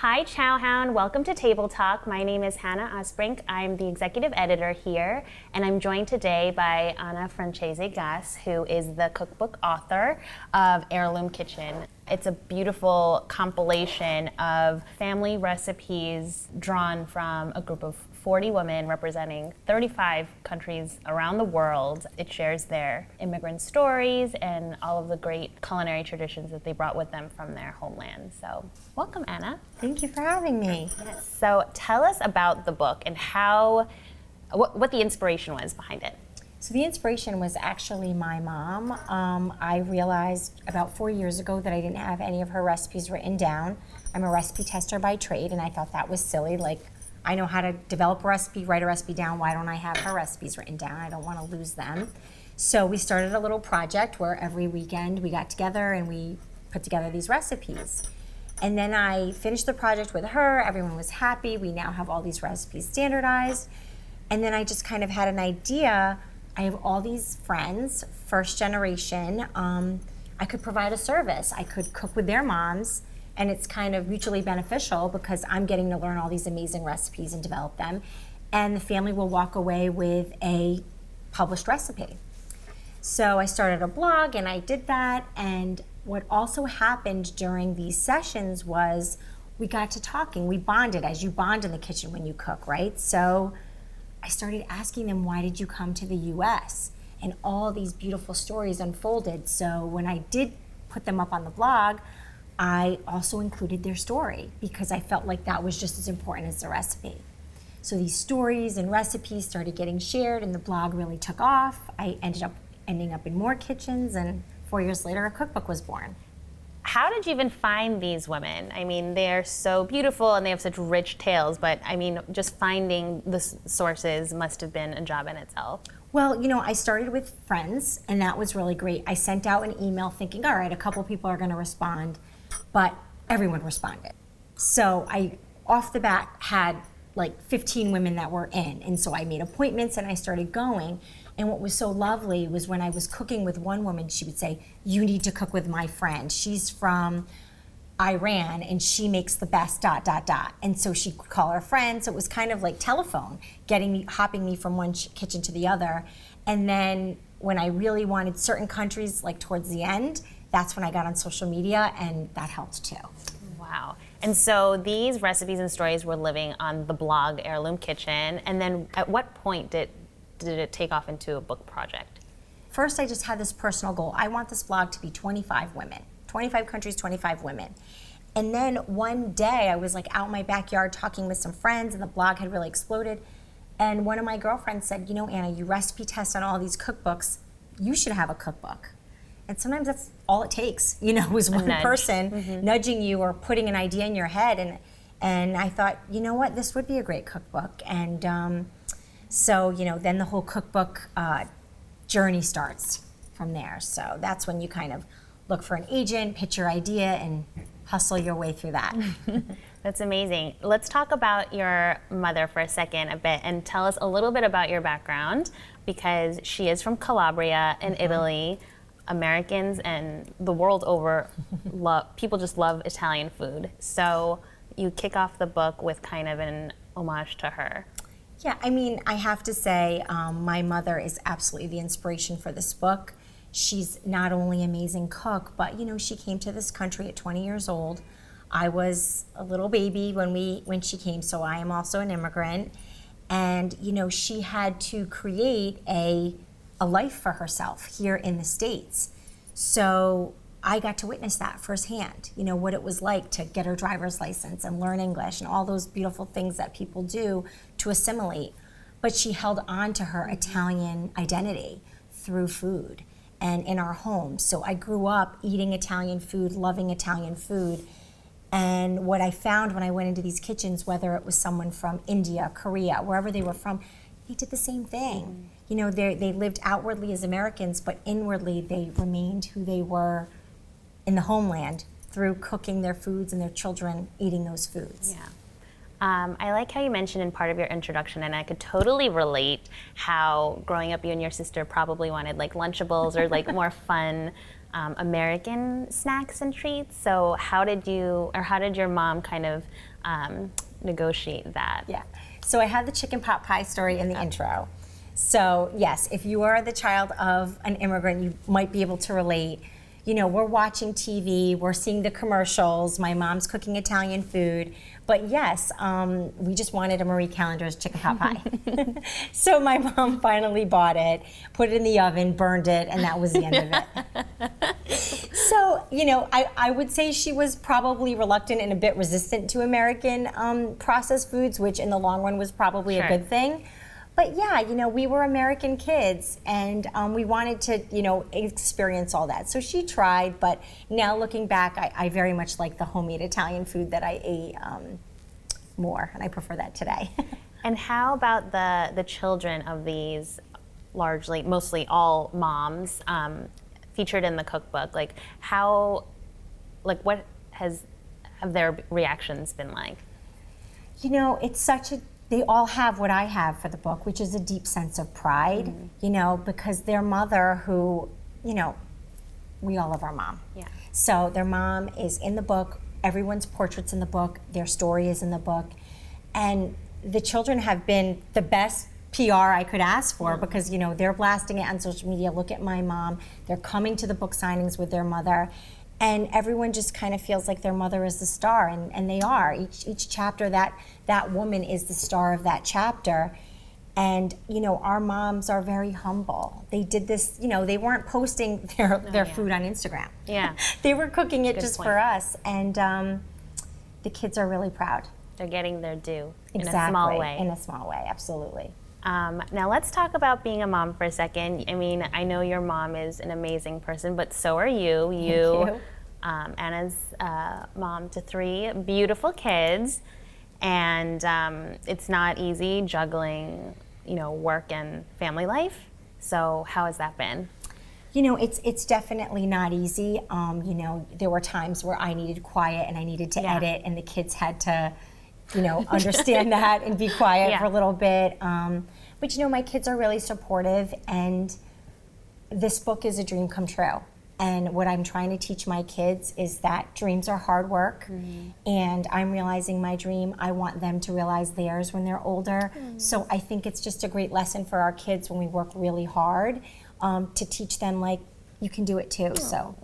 Hi, Chowhound. Welcome to Table Talk. My name is Hana Asbrink. I'm the executive editor here, and I'm joined today by Francese Gass, who is the cookbook author of Heirloom Kitchen. It's a beautiful compilation of family recipes drawn from a group of 40 women representing 35 countries around the world. It shares their immigrant stories and all of the great culinary traditions that they brought with them from their homeland. So, welcome, Anna. Thank you for having me. Yes. So, tell us about the book and what the inspiration was behind it. So the inspiration was actually my mom. I realized about 4 years ago that I didn't have any of her recipes written down. I'm a recipe tester by trade, and I thought that was silly. Like, I know how to develop a recipe, write a recipe down. Why don't I have her recipes written down? I don't want to lose them. So we started a little project where every weekend we got together and we put together these recipes. And then I finished the project with her. Everyone was happy. We now have all these recipes standardized. And then I just kind of had an idea. I have all these friends, first generation. I could provide a service. I could cook with their moms, and it's kind of mutually beneficial because I'm getting to learn all these amazing recipes and develop them, and the family will walk away with a published recipe. So I started a blog and I did that, and what also happened during these sessions was we got to talking. We bonded, as you bond in the kitchen when you cook, right? So I started asking them, why did you come to the US? And all these beautiful stories unfolded. So when I did put them up on the blog, I also included their story because I felt like that was just as important as the recipe. So these stories and recipes started getting shared, and the blog really took off. I ending up in more kitchens, and 4 years later, a cookbook was born. How did you even find these women? I mean, they're so beautiful and they have such rich tales, but I mean, just finding the sources must have been a job in itself. Well, you know, I started with friends, and that was really great. I sent out an email thinking, all right, a couple people are going to respond, but everyone responded. So I, off the bat, had like 15 women that were in, and so I made appointments and I started going. And what was so lovely was when I was cooking with one woman, she would say, you need to cook with my friend. She's from Iran and she makes the best ... And so she could call her friend. So it was kind of like telephone, hopping me from one kitchen to the other. And then when I really wanted certain countries, like towards the end, that's when I got on social media, and that helped too. Wow. And so these recipes and stories were living on the blog Heirloom Kitchen. And then at what point did it take off into a book project? First, I just had this personal goal. I want this blog to be 25 women, 25 countries, 25 women. And then one day I was like out in my backyard talking with some friends, and the blog had really exploded. And one of my girlfriends said, you know, Anna, you recipe test on all these cookbooks. You should have a cookbook. And sometimes that's all it takes, you know, is one person nudging you or putting an idea in your head. And I thought, you know what, this would be a great cookbook. And so, you know, then the whole cookbook journey starts from there. So that's when you kind of look for an agent, pitch your idea, and hustle your way through that. That's amazing. Let's talk about your mother for a bit, and tell us a little bit about your background, because she is from Calabria in Italy. Americans and the world over, people just love Italian food. So you kick off the book with kind of an homage to her. Yeah, I mean, I have to say, my mother is absolutely the inspiration for this book. She's not only an amazing cook, but you know, she came to this country at 20 years old. I was a little baby when she came, so I am also an immigrant. And you know, she had to create a life for herself here in the States. So I got to witness that firsthand, you know, what it was like to get her driver's license and learn English and all those beautiful things that people do to assimilate. But she held on to her Italian identity through food and in our home. So I grew up eating Italian food, loving Italian food. And what I found when I went into these kitchens, whether it was someone from India, Korea, wherever they were from, they did the same thing. You know, they lived outwardly as Americans, but inwardly they remained who they were in the homeland through cooking their foods and their children eating those foods. Yeah. I like how you mentioned in part of your introduction, and I could totally relate how growing up you and your sister probably wanted like Lunchables or like more fun American snacks and treats. So how did your mom kind of negotiate that? Yeah. So I had the chicken pot pie story in the intro. So yes, if you are the child of an immigrant, you might be able to relate. You know, we're watching TV, we're seeing the commercials, my mom's cooking Italian food, but yes, we just wanted a Marie Callender's chicken pot pie. So my mom finally bought it, put it in the oven, burned it, and that was the end of it. So, you know, I would say she was probably reluctant and a bit resistant to American processed foods, which in the long run was probably a good thing. But yeah, you know, we were American kids and we wanted to, you know, experience all that. So she tried, but now looking back, I very much like the homemade Italian food that I ate more, and I prefer that today. And how about the children of these mostly all moms featured in the cookbook? What have their reactions been like? You know, they all have what I have for the book, which is a deep sense of pride, you know, because their mother who, you know, we all love our mom. Yeah. So their mom is in the book, everyone's portrait's in the book, their story is in the book, and the children have been the best PR I could ask for because, you know, they're blasting it on social media, look at my mom, they're coming to the book signings with their mother, and everyone just kind of feels like their mother is the star, and they are. Each chapter, that woman is the star of that chapter. And, you know, our moms are very humble. They did this, you know, they weren't posting their food on Instagram. Yeah. They were cooking it Good just point. for us. And the kids are really proud. They're getting their due Exactly. in a small way. In a small way, absolutely. Now let's talk about being a mom for a second. I mean, I know your mom is an amazing person, but so are you. Thank you. Anna's mom to 3 beautiful kids, and it's not easy juggling, you know, work and family life. So how has that been? You know, it's definitely not easy. You know, there were times where I needed quiet and I needed to edit, and the kids had to, you know, understand that and be quiet for a little bit. But you know, my kids are really supportive, and this book is a dream come true. And what I'm trying to teach my kids is that dreams are hard work, and I'm realizing my dream. I want them to realize theirs when they're older. So I think it's just a great lesson for our kids when we work really hard to teach them, like, you can do it too. So.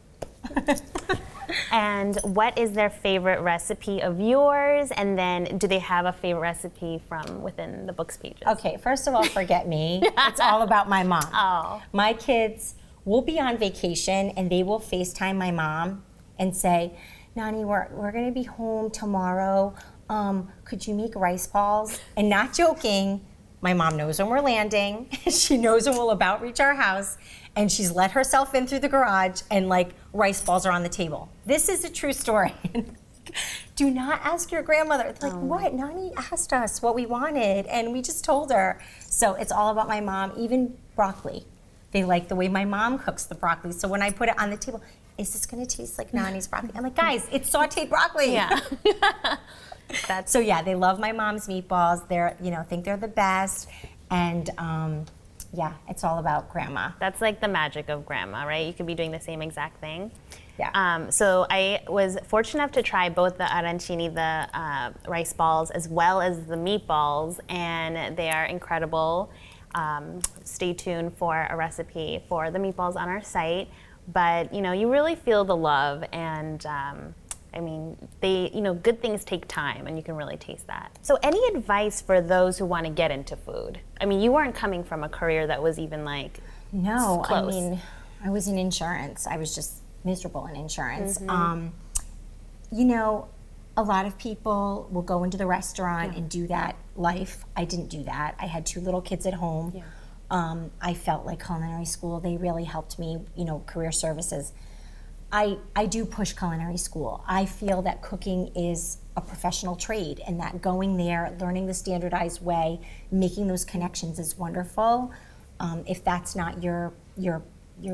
And what is their favorite recipe of yours? And then do they have a favorite recipe from within the book's pages? Okay, first of all, forget me. It's all about my mom. Oh. My kids will be on vacation and they will FaceTime my mom and say, Nani, we're gonna be home tomorrow. Could you make rice balls? And not joking, my mom knows when we're landing. She knows when we'll about reach our house. And she's let herself in through the garage and like rice balls are on the table. This is a true story. Do not ask your grandmother. It's like, what? Nani asked us what we wanted and we just told her. So it's all about my mom, even broccoli. They like the way my mom cooks the broccoli. So when I put it on the table, is this gonna taste like Nani's broccoli? I'm like, guys, it's sauteed broccoli. Yeah. So yeah, they love my mom's meatballs. They're, you know, think they're the best. And yeah, it's all about grandma. That's like the magic of grandma, right? You could be doing the same exact thing. Yeah. So I was fortunate enough to try both the arancini, the rice balls, as well as the meatballs, and they are incredible. Stay tuned for a recipe for the meatballs on our site. But, you know, you really feel the love, and I mean, good things take time, and you can really taste that. So any advice for those who want to get into food? I mean, you weren't coming from a career that was even like No, close. I mean, I was in insurance. I was just miserable in insurance. You know, a lot of people will go into the restaurant and do that life. I didn't do that. I had 2 little kids at home. Yeah. I felt like culinary school, they really helped me, you know, career services. I do push culinary school. I feel that cooking is a professional trade and that going there, learning the standardized way, making those connections is wonderful. If that's not your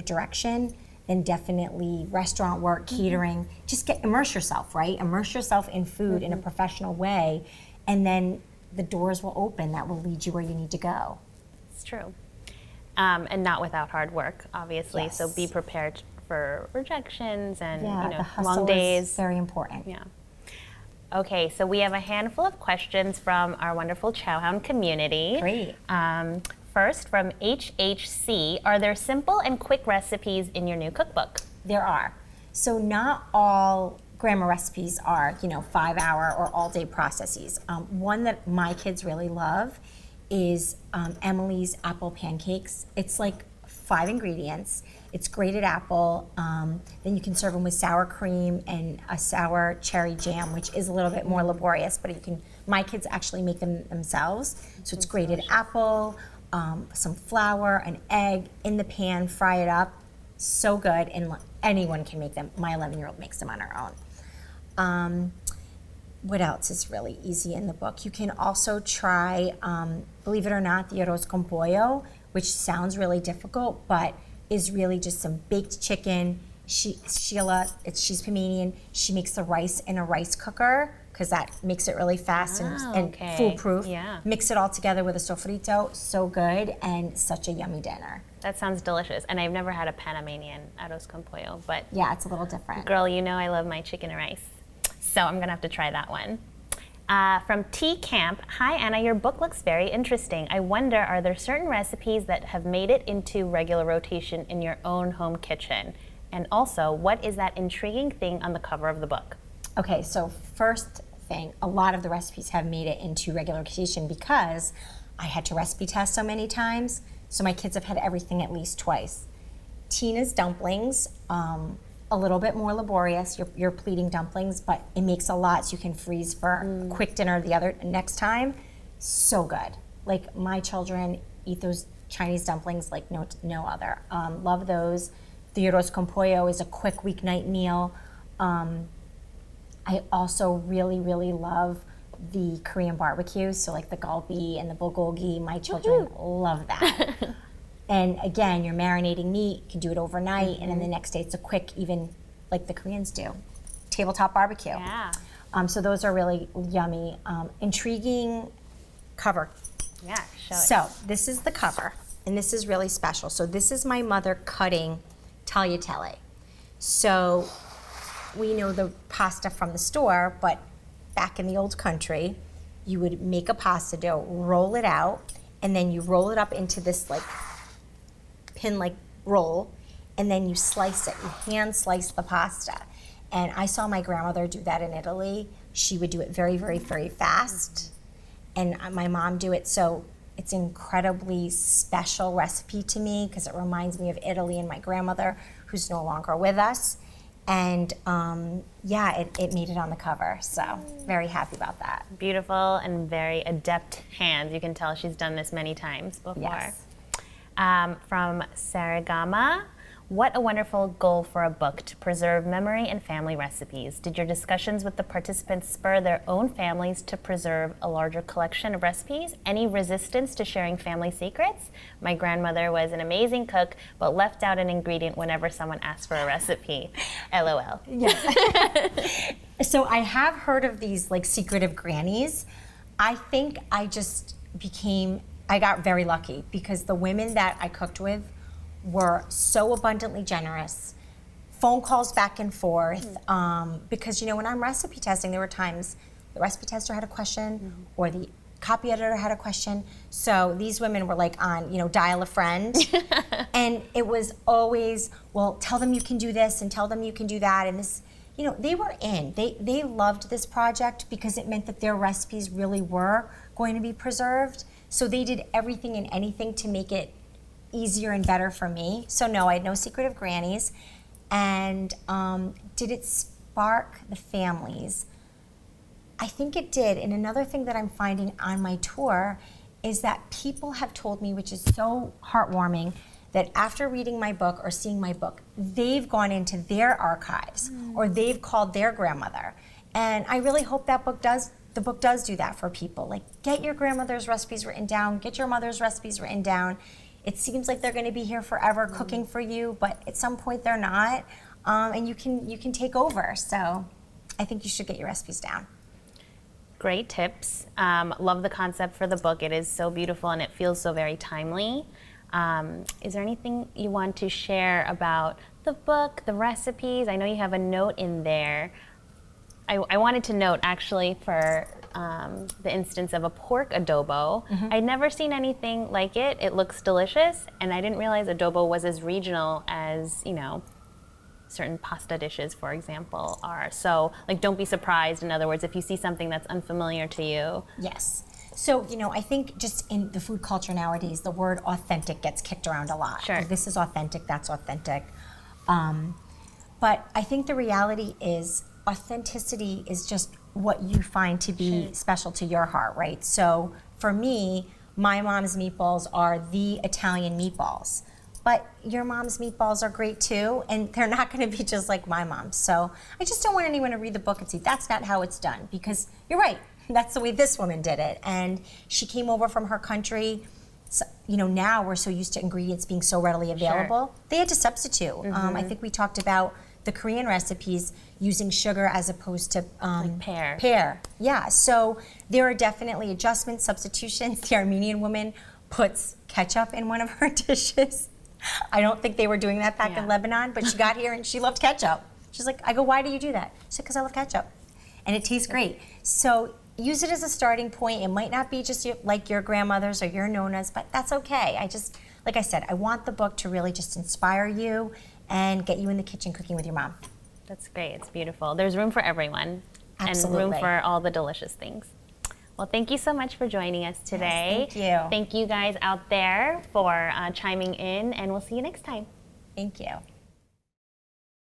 direction, then definitely restaurant work, catering, just immerse yourself, right? Immerse yourself in food in a professional way, and then the doors will open that will lead you where you need to go. It's true. And not without hard work, obviously. Yes. So be prepared for rejections and the hustle long days. is very important. Yeah. Okay, so we have a handful of questions from our wonderful Chowhound community. Great. First, from HHC, are there simple and quick recipes in your new cookbook? There are. So not all grandma recipes are, 5-hour or all-day processes. One that my kids really love is Emily's apple pancakes. It's like 5 ingredients. It's grated apple. Then you can serve them with sour cream and a sour cherry jam, which is a little bit more laborious, but my kids actually make them themselves. So it's grated apple, some flour, an egg in the pan, fry it up. So good, and anyone can make them. My 11-year-old makes them on her own. What else is really easy in the book? You can also try, believe it or not, the arroz con pollo, which sounds really difficult, but is really just some baked chicken. Sheila, she's Panamanian, she makes the rice in a rice cooker because that makes it really fast and foolproof. Yeah. Mix it all together with a sofrito, so good, and such a yummy dinner. That sounds delicious. And I've never had a Panamanian arroz con pollo, but yeah, it's a little different. Girl, I love my chicken and rice. So I'm gonna have to try that one. From T Camp, hi Anna, your book looks very interesting. I wonder, are there certain recipes that have made it into regular rotation in your own home kitchen? And also, what is that intriguing thing on the cover of the book? Okay, so first thing, a lot of the recipes have made it into regular rotation because I had to recipe test so many times, so my kids have had everything at least twice. Tina's dumplings, a little bit more laborious. You're pleating dumplings, but it makes a lot, so you can freeze for quick dinner next time. So good. Like, my children eat those Chinese dumplings like no other. Love those. The arroz con pollo is a quick weeknight meal. I also really, really love the Korean barbecue, so like the galbi and the bulgogi. My children love that. And again, you're marinating meat, you can do it overnight, and then the next day it's a quick, even like the Koreans do, tabletop barbecue. Yeah. So those are really yummy. Intriguing cover. Yeah, show it. So this is the cover, and this is really special. So this is my mother cutting tagliatelle. So we know the pasta from the store, but back in the old country, you would make a pasta dough, roll it out, and then you roll it up into this like pin-like roll, and then you slice it. You hand slice the pasta. And I saw my grandmother do that in Italy. She would do it very, very, very fast. And my mom do it, so it's an incredibly special recipe to me because it reminds me of Italy and my grandmother, who's no longer with us. And it made it on the cover, so very happy about that. Beautiful and very adept hands. You can tell she's done this many times before. Yes. From Saragama, what a wonderful goal for a book, to preserve memory and family recipes. Did your discussions with the participants spur their own families to preserve a larger collection of recipes? Any resistance to sharing family secrets? My grandmother was an amazing cook, but left out an ingredient whenever someone asked for a recipe. LOL. Yeah. So I have heard of these like secretive grannies. I think I got very lucky because the women that I cooked with were so abundantly generous. Phone calls back and forth, because when I'm recipe testing, there were times the recipe tester had a question or the copy editor had a question. So these women were like on, dial a friend. And it was always, well, tell them you can do this and tell them you can do that. And this, they were in. They loved this project because it meant that their recipes really were going to be preserved. So they did everything and anything to make it easier and better for me. So no, I had no secretive grannies. And did it spark the families? I think it did. And another thing that I'm finding on my tour is that people have told me, which is so heartwarming, that after reading my book or seeing my book, they've gone into their archives or they've called their grandmother. And I really hope the book does do that for people. Like, get your grandmother's recipes written down, get your mother's recipes written down. It seems like they're going to be here forever cooking for you, but at some point they're not, and you can take over. So I think you should get your recipes down. Great tips. Love the concept for the book. It is so beautiful and it feels so very timely. Is there anything you want to share about the book, the recipes, I know you have a note in there. I wanted to note actually for the instance of a pork adobo. I'd never seen anything like it. It looks delicious, and I didn't realize adobo was as regional as, you know, certain pasta dishes, for example, are. So, like, don't be surprised, in other words, if you see something that's unfamiliar to you. Yes. So, you know, I think just in the food culture nowadays, the word authentic gets kicked around a lot. Sure. Like, this is authentic, that's authentic. But I think the reality is authenticity is just what you find to be special to your heart, right? So for me, my mom's meatballs are the Italian meatballs. But your mom's meatballs are great too, and they're not going to be just like my mom's. So I just don't want anyone to read the book and see that's not how it's done, because you're right, that's the way this woman did it. And she came over from her country. So, you know, now we're so used to ingredients being so readily available. They had to substitute. I think we talked about the Korean recipes using sugar as opposed to Like pear. Pear, yeah. So there are definitely adjustments, substitutions. The Armenian woman puts ketchup in one of her dishes. I don't think they were doing that back in Lebanon, but she got here and she loved ketchup. She's like, I go, why do you do that? She said, because I love ketchup. And it tastes great. So use it as a starting point. It might not be just like your grandmother's or your nona's, but that's okay. Like I said, I want the book to really just inspire you and get you in the kitchen cooking with your mom. That's great. It's beautiful. There's room for everyone. Absolutely. And room for all the delicious things. Well, thank you so much for joining us today. Yes, thank you. Thank you guys out there for chiming in, and we'll see you next time. Thank you.